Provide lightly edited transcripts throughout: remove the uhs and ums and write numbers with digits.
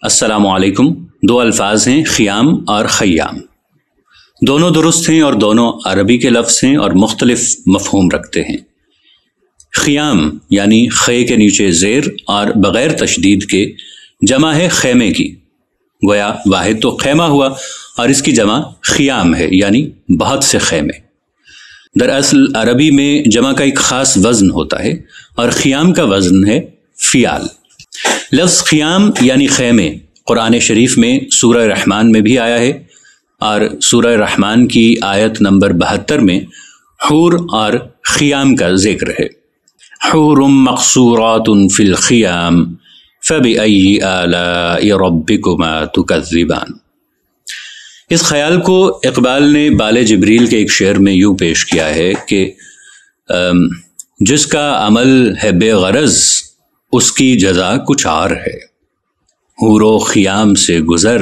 السلام علیکم۔ دو الفاظ ہیں خیام اور خیام، دونوں درست ہیں اور دونوں عربی کے لفظ ہیں اور مختلف مفہوم رکھتے ہیں۔ خیام یعنی خے کے نیچے زیر اور بغیر تشدید کے جمع ہے خیمے کی، گویا واحد تو خیمہ ہوا اور اس کی جمع خیام ہے یعنی بہت سے خیمے۔ دراصل عربی میں جمع کا ایک خاص وزن ہوتا ہے اور خیام کا وزن ہے فیال۔ لفظ خیام یعنی خیمے قرآن شریف میں سورہ رحمان میں بھی آیا ہے، اور سورہ رحمان کی آیت نمبر 72 میں حور اور خیام کا ذکر ہے۔ حور مقصورات فی الخیام فبأی آلاء ربکما تکذبان۔ اس خیال کو اقبال نے بال جبریل کے ایک شعر میں یوں پیش کیا ہے کہ جس کا عمل ہے بے غرض اس کی جزا کچھ اور ہے، حور و خیام سے گزر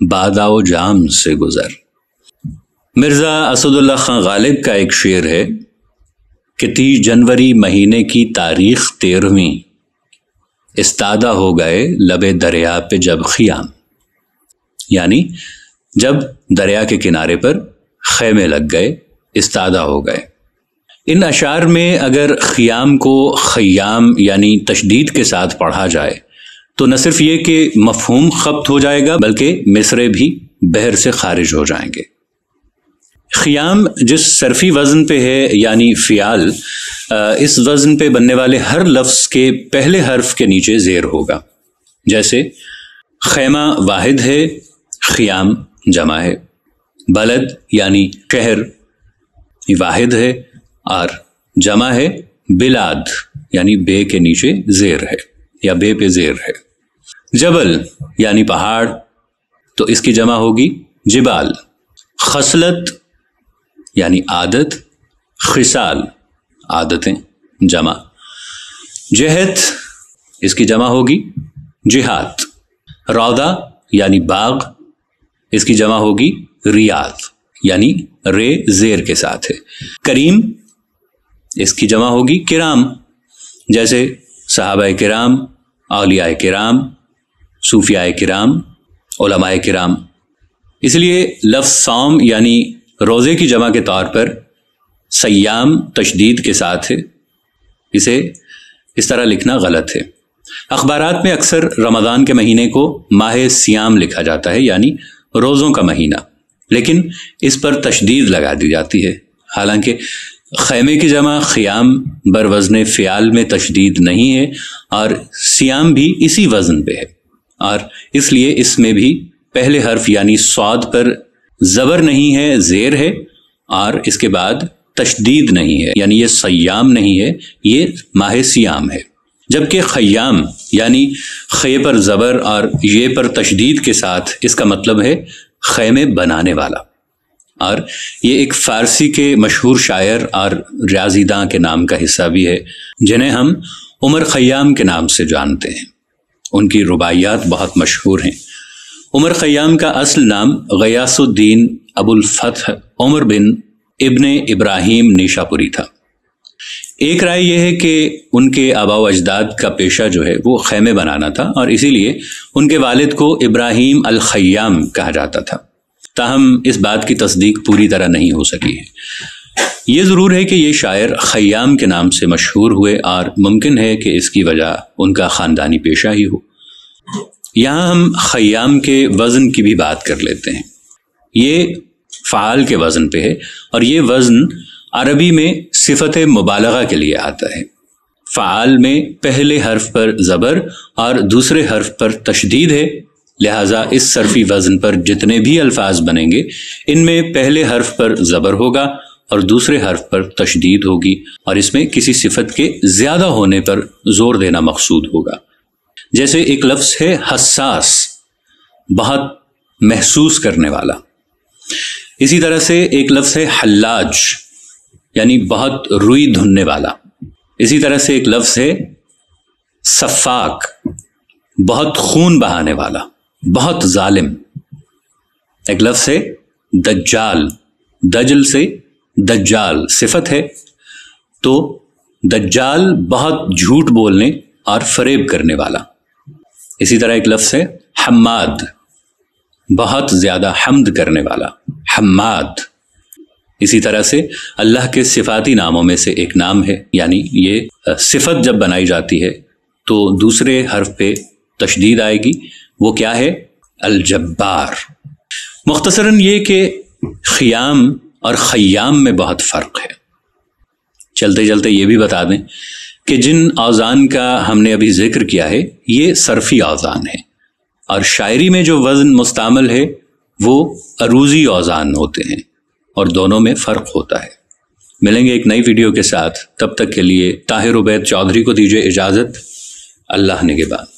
بادا و جام سے گزر۔ مرزا اسد اللہ خان غالب کا ایک شعر ہے کہ 30 جنوری مہینے کی تاریخ 13ویں، استادہ ہو گئے لبے دریا پہ جب خیام، یعنی جب دریا کے کنارے پر خیمے لگ گئے، استادہ ہو گئے۔ ان اشعار میں اگر خیام کو خیام یعنی تشدید کے ساتھ پڑھا جائے تو نہ صرف یہ کہ مفہوم خبط ہو جائے گا بلکہ مصرے بھی بحر سے خارج ہو جائیں گے۔ خیام جس صرفی وزن پہ ہے یعنی فیال، اس وزن پہ بننے والے ہر لفظ کے پہلے حرف کے نیچے زیر ہوگا، جیسے خیمہ واحد ہے، خیام جمع ہے۔ بلد یعنی شہر واحد ہے اور جمع ہے بلاد، یعنی بے کے نیچے زیر ہے یا بے پہ زیر ہے۔ جبل یعنی پہاڑ، تو اس کی جمع ہوگی جبال۔ خصلت یعنی عادت، خصال عادتیں جمع۔ جہت اس کی جمع ہوگی جہات۔ روضہ یعنی باغ، اس کی جمع ہوگی ریاض، یعنی رے زیر کے ساتھ ہے۔ کریم اس کی جمع ہوگی کرام، جیسے صحابہ کرام، اولیاء کرام، صوفیاء کرام، علماء کرام۔ اس لیے لفظ صوم یعنی روزے کی جمع کے طور پر صیام تشدید کے ساتھ ہے، اسے اس طرح لکھنا غلط ہے۔ اخبارات میں اکثر رمضان کے مہینے کو ماہ سیام لکھا جاتا ہے یعنی روزوں کا مہینہ، لیکن اس پر تشدید لگا دی جاتی ہے، حالانکہ خیمے کی جمع خیام بر وزن فیال میں تشدید نہیں ہے اور سیام بھی اسی وزن پہ ہے، اور اس لیے اس میں بھی پہلے حرف یعنی صاد پر زبر نہیں ہے، زیر ہے، اور اس کے بعد تشدید نہیں ہے، یعنی یہ صیام نہیں ہے، یہ ماہ سیام ہے۔ جبکہ خیام یعنی خے پر زبر اور یہ پر تشدید کے ساتھ اس کا مطلب ہے خیمے بنانے والا، اور یہ ایک فارسی کے مشہور شاعر اور ریاضی داں کے نام کا حصہ بھی ہے، جنہیں ہم عمر خیام کے نام سے جانتے ہیں۔ ان کی رباعیات بہت مشہور ہیں۔ عمر خیام کا اصل نام غیاث الدین ابو الفتح عمر بن ابن ابراہیم نیشا پوری تھا۔ ایک رائے یہ ہے کہ ان کے آباء و اجداد کا پیشہ جو ہے وہ خیمے بنانا تھا، اور اسی لیے ان کے والد کو ابراہیم الخیام کہا جاتا تھا، تاہم اس بات کی تصدیق پوری طرح نہیں ہو سکی ہے۔ یہ ضرور ہے کہ یہ شاعر خیام کے نام سے مشہور ہوئے، اور ممکن ہے کہ اس کی وجہ ان کا خاندانی پیشہ ہی ہو۔ یہاں ہم خیام کے وزن کی بھی بات کر لیتے ہیں۔ یہ فعال کے وزن پہ ہے، اور یہ وزن عربی میں صفت مبالغہ کے لیے آتا ہے۔ فعال میں پہلے حرف پر زبر اور دوسرے حرف پر تشدید ہے، لہٰذا اس صرفی وزن پر جتنے بھی الفاظ بنیں گے ان میں پہلے حرف پر زبر ہوگا اور دوسرے حرف پر تشدید ہوگی، اور اس میں کسی صفت کے زیادہ ہونے پر زور دینا مقصود ہوگا۔ جیسے ایک لفظ ہے حساس، بہت محسوس کرنے والا۔ اسی طرح سے ایک لفظ ہے حلاج، یعنی بہت روئی دھننے والا۔ اسی طرح سے ایک لفظ ہے سفاک، بہت خون بہانے والا، بہت ظالم۔ ایک لفظ ہے دجال، دجل سے دجال صفت ہے، تو دجال بہت جھوٹ بولنے اور فریب کرنے والا۔ اسی طرح ایک لفظ ہے حماد بہت زیادہ حمد کرنے والا، حماد۔ اسی طرح سے اللہ کے صفاتی ناموں میں سے ایک نام ہے، یعنی یہ صفت جب بنائی جاتی ہے تو دوسرے حرف پہ تشدید آئے گی، وہ کیا ہے؟ الجبار۔ مختصراً یہ کہ خیام اور خیام میں بہت فرق ہے۔ چلتے چلتے یہ بھی بتا دیں کہ جن اوزان کا ہم نے ابھی ذکر کیا ہے یہ صرفی اوزان ہے، اور شاعری میں جو وزن مستعمل ہے وہ عروضی اوزان ہوتے ہیں، اور دونوں میں فرق ہوتا ہے۔ ملیں گے ایک نئی ویڈیو کے ساتھ، تب تک کے لیے طاہر عبید چودھری کو دیجیے اجازت۔ اللہ نگہبان۔